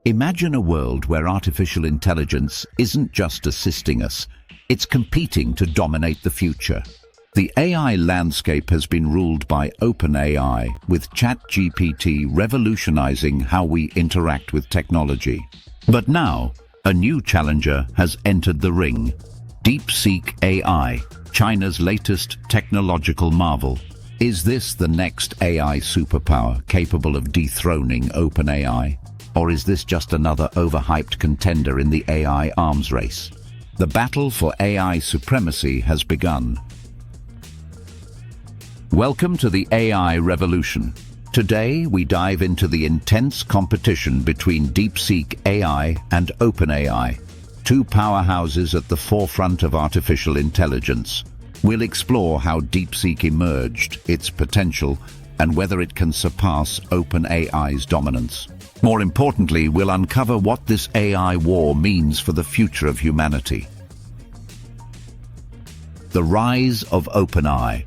Imagine a world where artificial intelligence isn't just assisting us, it's competing to dominate the future. The AI landscape has been ruled by OpenAI, with ChatGPT revolutionizing how we interact with technology. But now, a new challenger has entered the ring: DeepSeek AI, China's latest technological marvel. Is this the next AI superpower capable of dethroning OpenAI? Or is this just another overhyped contender in the AI arms race? The battle for AI supremacy has begun. Welcome to the AI revolution. Today, we dive into the intense competition between DeepSeek AI and OpenAI, two powerhouses at the forefront of artificial intelligence. We'll explore how DeepSeek emerged, its potential, and whether it can surpass OpenAI's dominance. More importantly, we'll uncover what this AI war means for the future of humanity. The rise of OpenAI.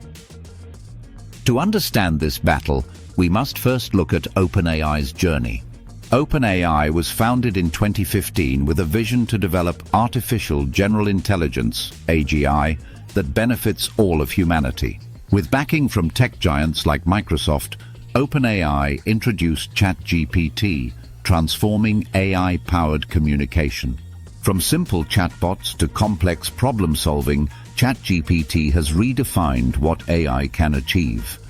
To understand this battle, we must first look at OpenAI's journey. OpenAI was founded in 2015 with a vision to develop artificial general intelligence, AGI, that benefits all of humanity. With backing from tech giants like Microsoft, OpenAI introduced ChatGPT, transforming AI-powered communication. From simple chatbots to complex problem-solving, ChatGPT has redefined what AI can achieve.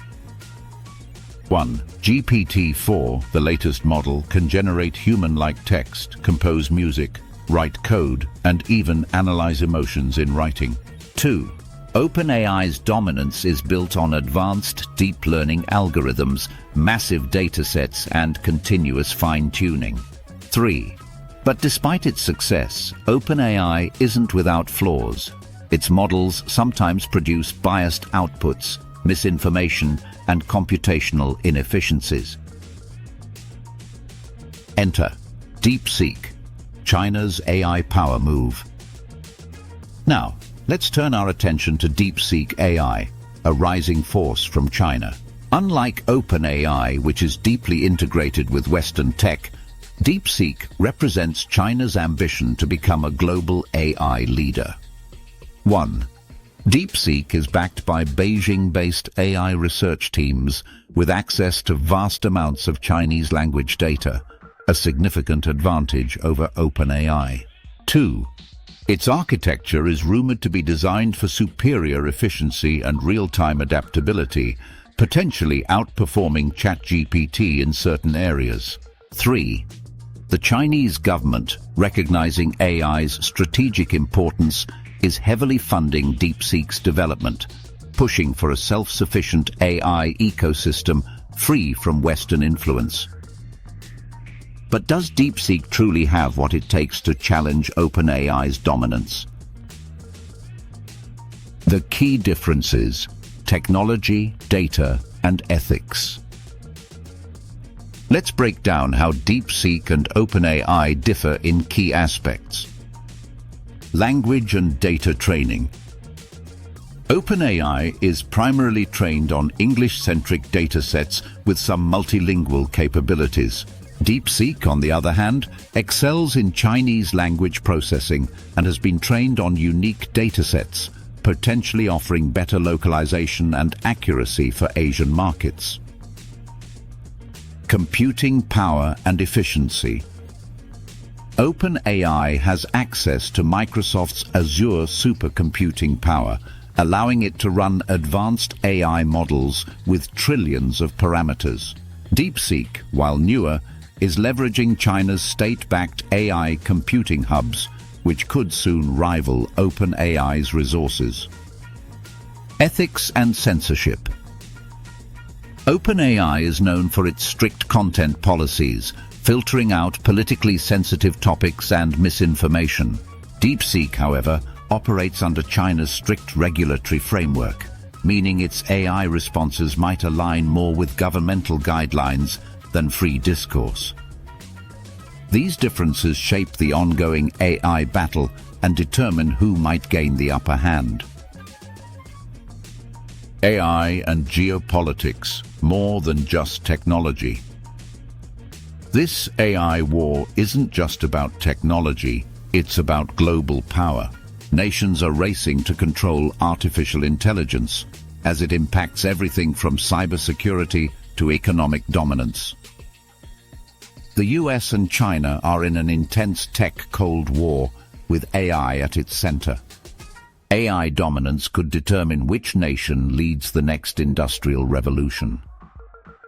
1. GPT-4, the latest model, can generate human-like text, compose music, write code, and even analyze emotions in writing. 2. OpenAI's dominance is built on advanced deep learning algorithms, massive datasets, and continuous fine-tuning. 3. But despite its success, OpenAI isn't without flaws. Its models sometimes produce biased outputs, misinformation, and computational inefficiencies. Enter DeepSeek, China's AI power move. Now, let's turn our attention to DeepSeek AI, a rising force from China. Unlike OpenAI, which is deeply integrated with Western tech, DeepSeek represents China's ambition to become a global AI leader. 1. DeepSeek is backed by Beijing-based AI research teams with access to vast amounts of Chinese language data, a significant advantage over OpenAI. 2. Its architecture is rumored to be designed for superior efficiency and real-time adaptability, potentially outperforming ChatGPT in certain areas. 3. The Chinese government, recognizing AI's strategic importance, is heavily funding DeepSeek's development, pushing for a self-sufficient AI ecosystem free from Western influence. But does DeepSeek truly have what it takes to challenge OpenAI's dominance? The key differences: technology, data, and ethics. Let's break down how DeepSeek and OpenAI differ in key aspects. Language and data training. OpenAI is primarily trained on English-centric datasets with some multilingual capabilities. DeepSeek, on the other hand, excels in Chinese language processing and has been trained on unique datasets, potentially offering better localization and accuracy for Asian markets. Computing power and efficiency. OpenAI has access to Microsoft's Azure supercomputing power, allowing it to run advanced AI models with trillions of parameters. DeepSeek, while newer, is leveraging China's state-backed AI computing hubs, which could soon rival OpenAI's resources. Ethics and censorship. OpenAI is known for its strict content policies, filtering out politically sensitive topics and misinformation. DeepSeek, however, operates under China's strict regulatory framework, meaning its AI responses might align more with governmental guidelines than free discourse. These differences shape the ongoing AI battle and determine who might gain the upper hand. AI and geopolitics, more than just technology. This AI war isn't just about technology, it's about global power. Nations are racing to control artificial intelligence, as it impacts everything from cybersecurity to economic dominance. The US and China are in an intense tech Cold War, with AI at its center. AI dominance could determine which nation leads the next industrial revolution.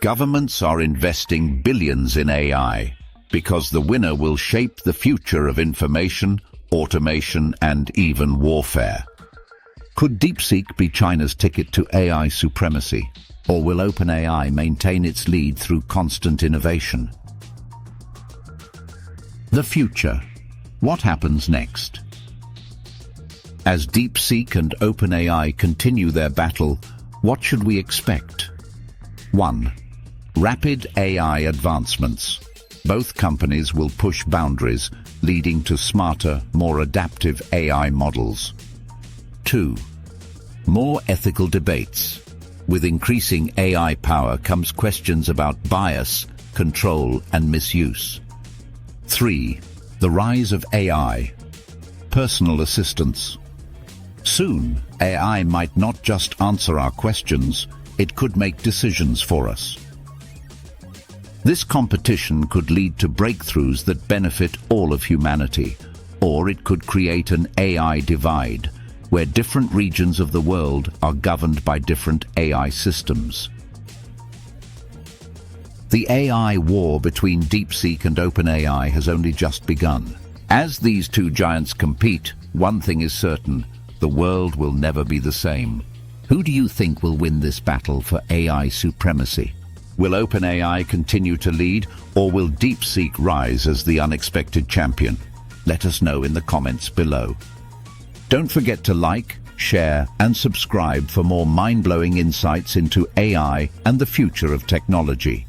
Governments are investing billions in AI because the winner will shape the future of information, automation, and even warfare. Could DeepSeek be China's ticket to AI supremacy, or will OpenAI maintain its lead through constant innovation? The future. What happens next? As DeepSeek and OpenAI continue their battle, what should we expect? 1. Rapid AI advancements. Both companies will push boundaries, leading to smarter, more adaptive AI models. 2. More ethical debates. With increasing AI power comes questions about bias, control, and misuse. 3. The rise of AI. Personal assistance. Soon, AI might not just answer our questions, it could make decisions for us. This competition could lead to breakthroughs that benefit all of humanity, or it could create an AI divide, where different regions of the world are governed by different AI systems. The AI war between DeepSeek and OpenAI has only just begun. As these two giants compete, one thing is certain: the world will never be the same. Who do you think will win this battle for AI supremacy? Will OpenAI continue to lead, or will DeepSeek rise as the unexpected champion? Let us know in the comments below. Don't forget to like, share, and subscribe for more mind-blowing insights into AI and the future of technology.